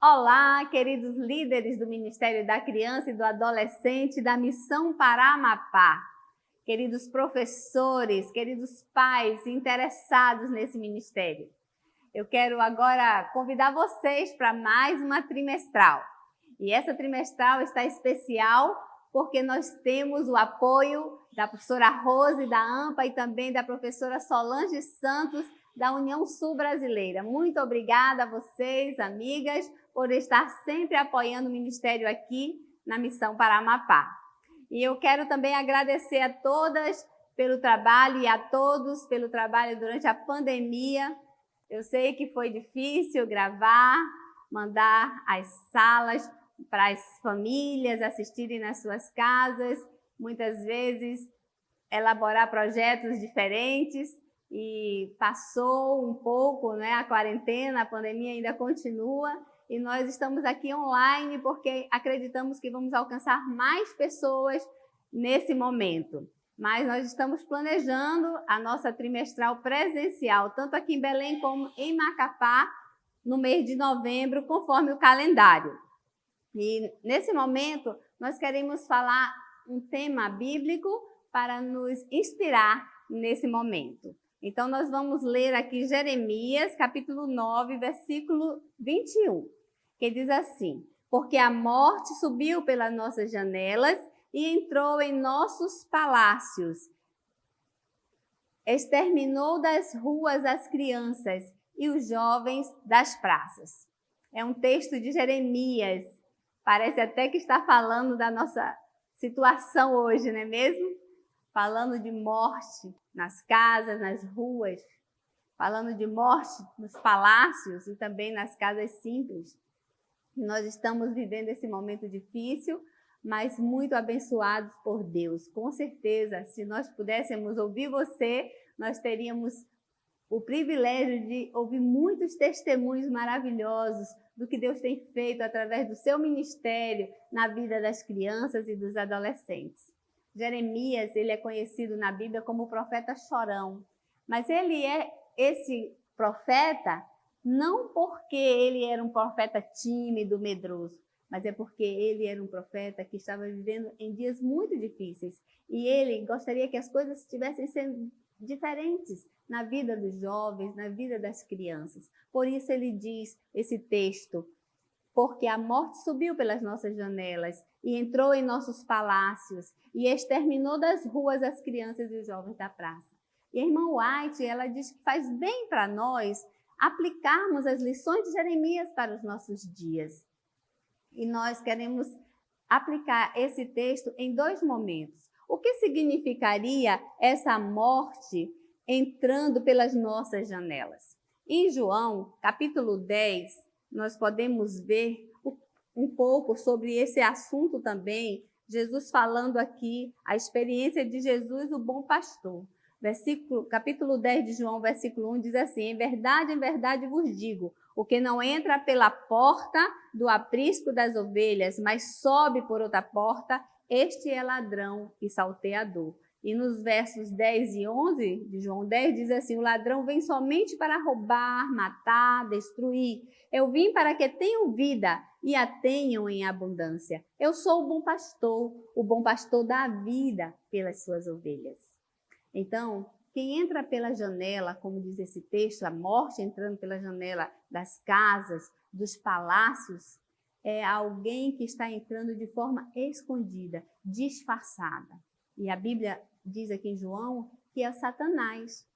Olá, queridos líderes do Ministério da Criança e do Adolescente da Missão para Amapá, queridos professores, queridos pais interessados nesse ministério. Eu quero agora convidar vocês para mais uma trimestral. E essa trimestral está especial porque nós temos o apoio da professora Rose da AMPA e também da professora Solange Santos da União Sul Brasileira. Muito obrigada a vocês, amigas, por estar sempre apoiando o Ministério aqui na Missão para Amapá. E eu quero também agradecer a todas pelo trabalho e a todos pelo trabalho durante a pandemia. Eu sei que foi difícil gravar, mandar as salas para as famílias assistirem nas suas casas, muitas vezes elaborar projetos diferentes e passou um pouco, né, a quarentena, a pandemia ainda continua e nós estamos aqui online porque acreditamos que vamos alcançar mais pessoas nesse momento. Mas nós estamos planejando a nossa trimestral presencial, tanto aqui em Belém como em Macapá, no mês de novembro, conforme o calendário. E nesse momento, nós queremos falar um tema bíblico para nos inspirar nesse momento. Então, nós vamos ler aqui Jeremias, capítulo 9, versículo 21, que diz assim: porque a morte subiu pelas nossas janelas e entrou em nossos palácios, exterminou das ruas as crianças e os jovens das praças. É um texto de Jeremias. Parece até que está falando da nossa situação hoje, não é mesmo? Falando de morte nas casas, nas ruas, falando de morte nos palácios e também nas casas simples. Nós estamos vivendo esse momento difícil, mas muito abençoados por Deus. Com certeza, se nós pudéssemos ouvir você, nós teríamos o privilégio de ouvir muitos testemunhos maravilhosos do que Deus tem feito através do seu ministério na vida das crianças e dos adolescentes. Jeremias, ele é conhecido na Bíblia como o profeta chorão, mas ele é esse profeta não porque ele era um profeta tímido, medroso, mas é porque ele era um profeta que estava vivendo em dias muito difíceis e ele gostaria que as coisas estivessem sendo diferentes na vida dos jovens, na vida das crianças. Por isso ele diz esse texto: porque a morte subiu pelas nossas janelas e entrou em nossos palácios e exterminou das ruas as crianças e os jovens da praça. E a irmã White, ela diz que faz bem para nós aplicarmos as lições de Jeremias para os nossos dias. E nós queremos aplicar esse texto em dois momentos. O que significaria essa morte entrando pelas nossas janelas? Em João, capítulo 10, nós podemos ver um pouco sobre esse assunto também, Jesus falando aqui a experiência de Jesus, o bom pastor. Capítulo 10 de João, versículo 1, diz assim: em verdade vos digo, o que não entra pela porta do aprisco das ovelhas, mas sobe por outra porta, este é ladrão e salteador. E nos versos 10 e 11 de João 10 diz assim: o ladrão vem somente para roubar, matar, destruir. Eu vim para que tenham vida e a tenham em abundância. Eu sou o bom pastor dá a vida pelas suas ovelhas. Então, quem entra pela janela, como diz esse texto, a morte entrando pela janela das casas, dos palácios, é alguém que está entrando de forma escondida, disfarçada. E a Bíblia diz aqui em João que é Satanás.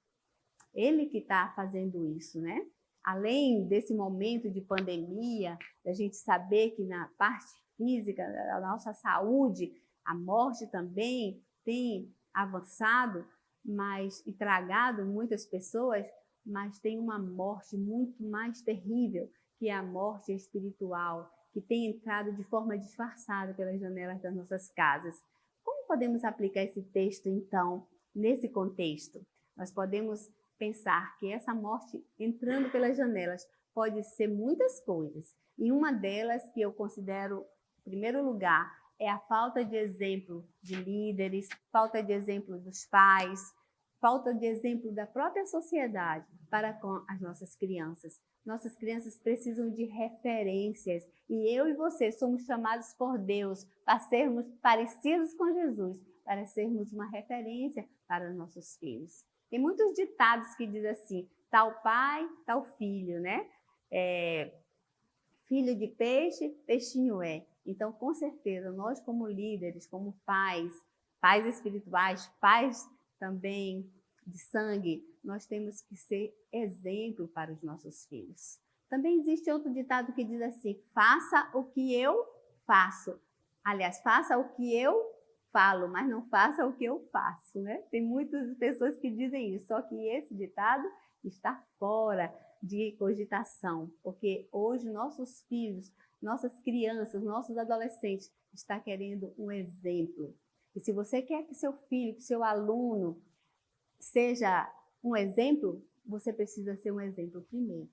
Ele que está fazendo isso, né? Além desse momento de pandemia, da gente saber que na parte física da nossa saúde, a morte também tem avançado, e tragado muitas pessoas, mas tem uma morte muito mais terrível, que é a morte espiritual, que tem entrado de forma disfarçada pelas janelas das nossas casas. Como podemos aplicar esse texto, então, nesse contexto? Nós podemos pensar que essa morte entrando pelas janelas pode ser muitas coisas. E uma delas, que eu considero, em primeiro lugar, é a falta de exemplo de líderes, falta de exemplo dos pais, falta de exemplo da própria sociedade para com as nossas crianças. Nossas crianças precisam de referências e eu e você somos chamados por Deus para sermos parecidos com Jesus, para sermos uma referência para os nossos filhos. Tem muitos ditados que dizem assim, tal pai, tal filho, né? Filho de peixe, peixinho é. Então, com certeza, nós como líderes, como pais espirituais, pais também de sangue, nós temos que ser exemplo para os nossos filhos. Também existe outro ditado que diz assim, faça o que eu faço. Aliás, faça o que eu falo, mas não faça o que eu faço, né? Tem muitas pessoas que dizem isso, só que esse ditado está fora de cogitação, porque hoje nossos filhos, nossas crianças, nossos adolescentes estão querendo um exemplo. E se você quer que seu filho, que seu aluno seja um exemplo, você precisa ser um exemplo primeiro.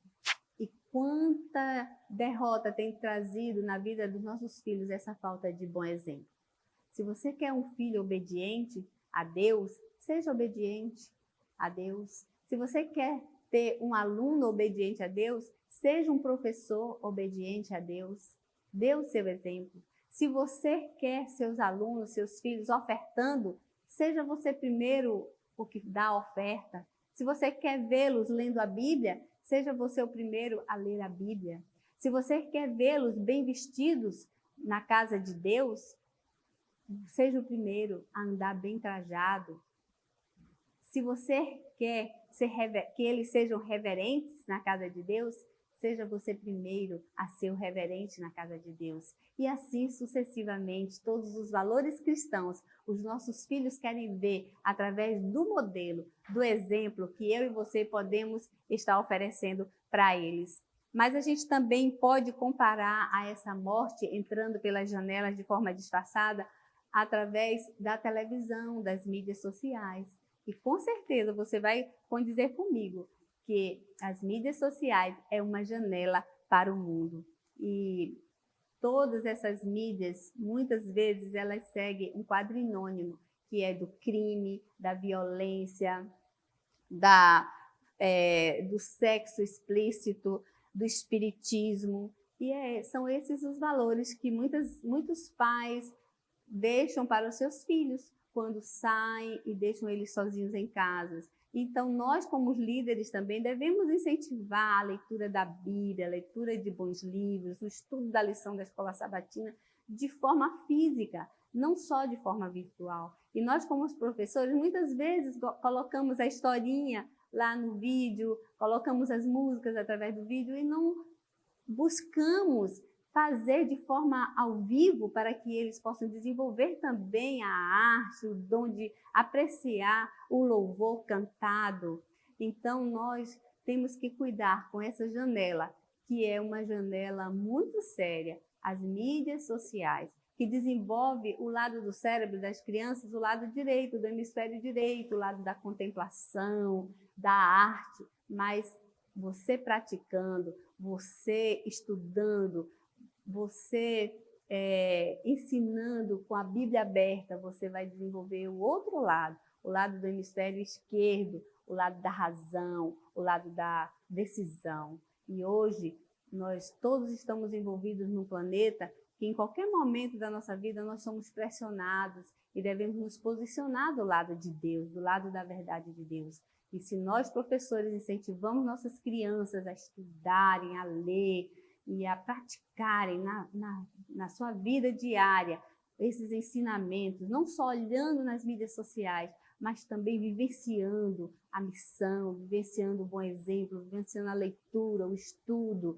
E quanta derrota tem trazido na vida dos nossos filhos essa falta de bom exemplo. Se você quer um filho obediente a Deus, seja obediente a Deus. Se você quer ter um aluno obediente a Deus, seja um professor obediente a Deus. Dê o seu exemplo. Se você quer seus alunos, seus filhos ofertando, seja você primeiro o que dá a oferta. Se você quer vê-los lendo a Bíblia, seja você o primeiro a ler a Bíblia. Se você quer vê-los bem vestidos na casa de Deus, seja o primeiro a andar bem trajado. Se você quer que eles sejam reverentes na casa de Deus, seja você primeiro a ser o reverente na casa de Deus. E assim sucessivamente, todos os valores cristãos, os nossos filhos querem ver através do modelo, do exemplo que eu e você podemos estar oferecendo para eles. Mas a gente também pode comparar a essa morte entrando pelas janelas de forma disfarçada através da televisão, das mídias sociais. E com certeza você vai condizer comigo que as mídias sociais é uma janela para o mundo. E todas essas mídias, muitas vezes, elas seguem um quadrinônimo, que é do crime, da violência, do sexo explícito, do espiritismo. E são esses os valores que muitos pais deixam para os seus filhos quando saem e deixam eles sozinhos em casa. Então, nós, como líderes, também devemos incentivar a leitura da Bíblia, a leitura de bons livros, o estudo da lição da escola sabatina de forma física, não só de forma virtual. E nós, como os professores, muitas vezes colocamos a historinha lá no vídeo, colocamos as músicas através do vídeo e não buscamos fazer de forma ao vivo para que eles possam desenvolver também a arte, o dom de apreciar o louvor cantado. Então, nós temos que cuidar com essa janela, que é uma janela muito séria, as mídias sociais, que desenvolve o lado do cérebro das crianças, o lado direito, do hemisfério direito, o lado da contemplação, da arte, mas você praticando, você estudando, você ensinando com a Bíblia aberta, você vai desenvolver o outro lado, o lado do hemisfério esquerdo, o lado da razão, o lado da decisão. E hoje, nós todos estamos envolvidos num planeta que em qualquer momento da nossa vida nós somos pressionados e devemos nos posicionar do lado de Deus, do lado da verdade de Deus. E se nós, professores, incentivamos nossas crianças a estudarem, a ler, e a praticarem na sua vida diária esses ensinamentos, não só olhando nas mídias sociais, mas também vivenciando a missão, vivenciando o bom exemplo, vivenciando a leitura, o estudo.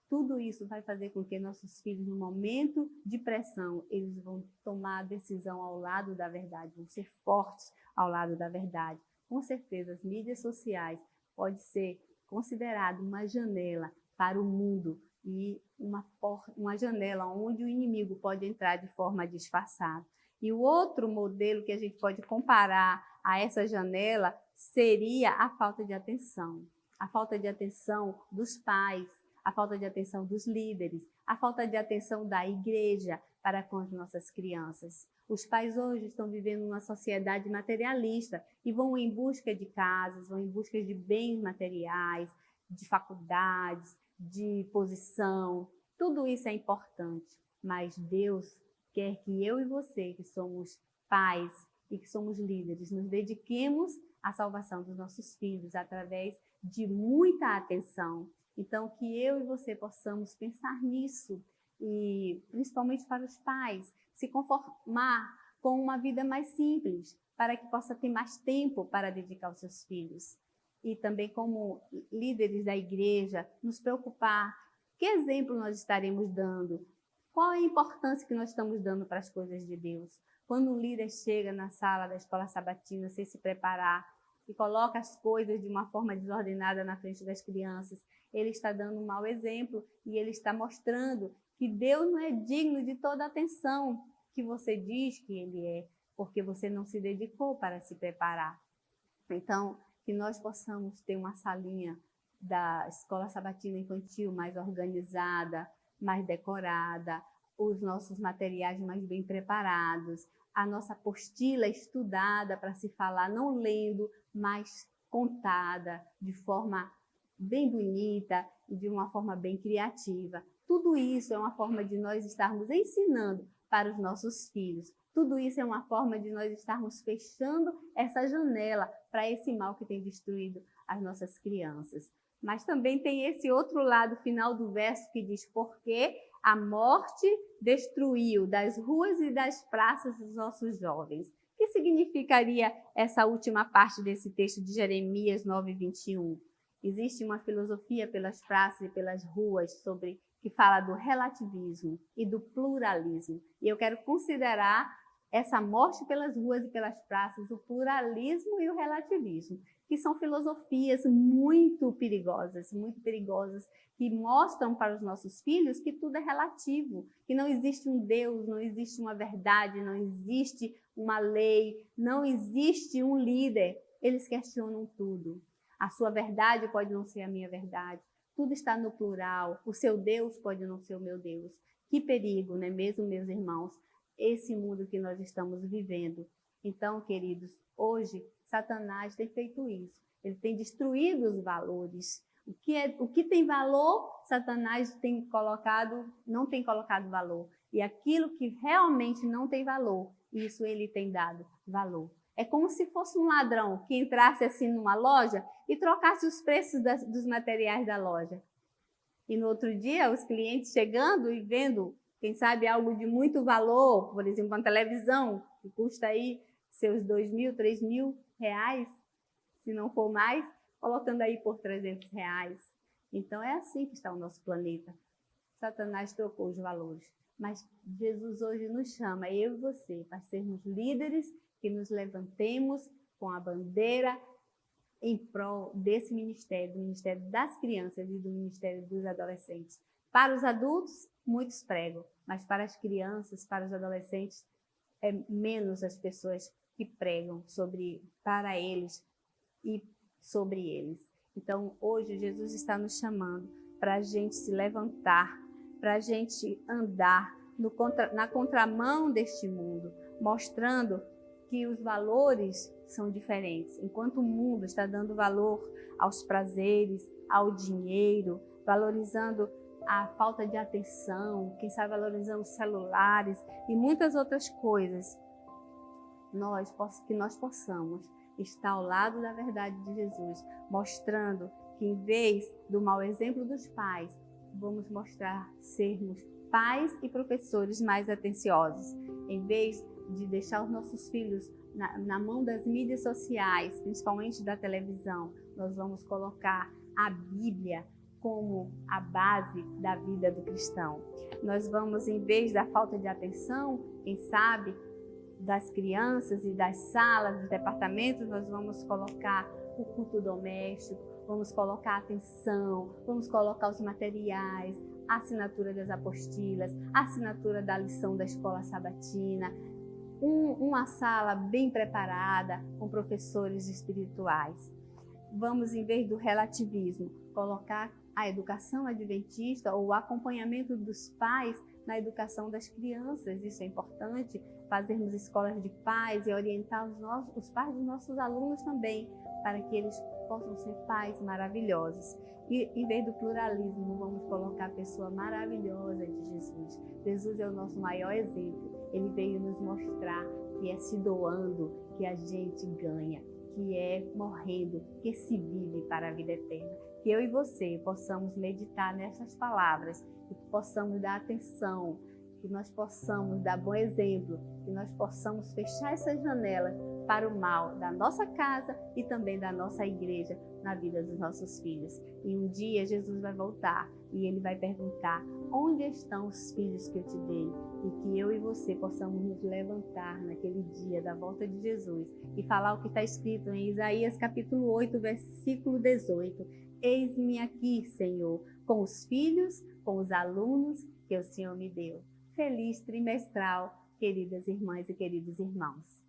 Tudo isso vai fazer com que nossos filhos, no momento de pressão, eles vão tomar a decisão ao lado da verdade, vão ser fortes ao lado da verdade. Com certeza, as mídias sociais podem ser consideradas uma janela para o mundo, e uma janela onde o inimigo pode entrar de forma disfarçada. E o outro modelo que a gente pode comparar a essa janela seria a falta de atenção. A falta de atenção dos pais, a falta de atenção dos líderes, a falta de atenção da igreja para com as nossas crianças. Os pais hoje estão vivendo uma sociedade materialista e vão em busca de casas, vão em busca de bens materiais, de faculdades, de posição. Tudo isso é importante, mas Deus quer que eu e você, que somos pais e que somos líderes, nos dediquemos à salvação dos nossos filhos através de muita atenção. Então, que eu e você possamos pensar nisso e, principalmente para os pais, se conformar com uma vida mais simples, para que possa ter mais tempo para dedicar aos seus filhos. E também, como líderes da igreja, nos preocupar. Que exemplo nós estaremos dando? Qual é a importância que nós estamos dando para as coisas de Deus? Quando um líder chega na sala da escola sabatina sem se preparar e coloca as coisas de uma forma desordenada na frente das crianças, ele está dando um mau exemplo e ele está mostrando que Deus não é digno de toda a atenção que você diz que ele é, porque você não se dedicou para se preparar. Então, que nós possamos ter uma salinha da escola sabatina infantil mais organizada, mais decorada, os nossos materiais mais bem preparados, a nossa apostila estudada para se falar, não lendo, mas contada de forma bem bonita e de uma forma bem criativa. Tudo isso é uma forma de nós estarmos ensinando para os nossos filhos. Tudo isso é uma forma de nós estarmos fechando essa janela para esse mal que tem destruído as nossas crianças. Mas também tem esse outro lado final do verso que diz: porque a morte destruiu das ruas e das praças os nossos jovens. O que significaria essa última parte desse texto de Jeremias 9:21? Existe uma filosofia pelas praças e pelas ruas que fala do relativismo e do pluralismo. E eu quero considerar essa morte pelas ruas e pelas praças, o pluralismo e o relativismo, que são filosofias muito perigosas, que mostram para os nossos filhos que tudo é relativo, que não existe um Deus, não existe uma verdade, não existe uma lei, não existe um líder. Eles questionam tudo. A sua verdade pode não ser a minha verdade. Tudo está no plural. O seu Deus pode não ser o meu Deus. Que perigo, não é mesmo, meus irmãos? Esse mundo que nós estamos vivendo. Então, queridos, hoje Satanás tem feito isso. Ele tem destruído os valores. O que tem valor, Satanás não tem colocado valor. E aquilo que realmente não tem valor, isso ele tem dado valor. É como se fosse um ladrão que entrasse assim numa loja e trocasse os preços dos materiais da loja. E no outro dia, os clientes chegando e vendo, quem sabe, algo de muito valor, por exemplo, uma televisão, que custa aí seus 2.000, 3.000 reais, se não for mais, colocando aí por 300 reais. Então, é assim que está o nosso planeta. Satanás trocou os valores. Mas Jesus hoje nos chama, eu e você, para sermos líderes, que nos levantemos com a bandeira em prol desse ministério, do ministério das crianças e do ministério dos adolescentes. Para os adultos, muitos pregam, mas para as crianças, para os adolescentes, é menos as pessoas que pregam para eles e sobre eles. Então, hoje, Jesus está nos chamando para a gente se levantar, para a gente andar na contramão deste mundo, mostrando que os valores são diferentes. Enquanto o mundo está dando valor aos prazeres, ao dinheiro, valorizando a falta de atenção, quem sabe valorizando os celulares e muitas outras coisas, que nós possamos estar ao lado da verdade de Jesus, mostrando que, em vez do mau exemplo dos pais, vamos mostrar sermos pais e professores mais atenciosos. Em vez de deixar os nossos filhos na mão das mídias sociais, principalmente da televisão, nós vamos colocar a Bíblia como a base da vida do cristão. Nós vamos, em vez da falta de atenção, quem sabe, das crianças e das salas, dos departamentos, nós vamos colocar o culto doméstico, vamos colocar a atenção, vamos colocar os materiais, a assinatura das apostilas, a assinatura da lição da escola sabatina, uma sala bem preparada com professores espirituais. Vamos, em vez do relativismo, colocar a educação adventista ou o acompanhamento dos pais na educação das crianças. Isso é importante, fazermos escolas de pais e orientar os pais dos nossos alunos também, para que eles possam ser pais maravilhosos. E em vez do pluralismo, vamos colocar a pessoa maravilhosa de Jesus. Jesus é o nosso maior exemplo. Ele veio nos mostrar que é se doando que a gente ganha, que é morrendo que se vive para a vida eterna. Que eu e você possamos meditar nessas palavras, que possamos dar atenção, que nós possamos dar bom exemplo, que nós possamos fechar essas janelas para o mal da nossa casa e também da nossa igreja na vida dos nossos filhos. E um dia Jesus vai voltar e Ele vai perguntar: onde estão os filhos que eu te dei? E que eu e você possamos nos levantar naquele dia da volta de Jesus e falar o que está escrito em Isaías capítulo 8, versículo 18. Eis-me aqui, Senhor, com os filhos, com os alunos que o Senhor me deu. Feliz trimestral, queridas irmãs e queridos irmãos.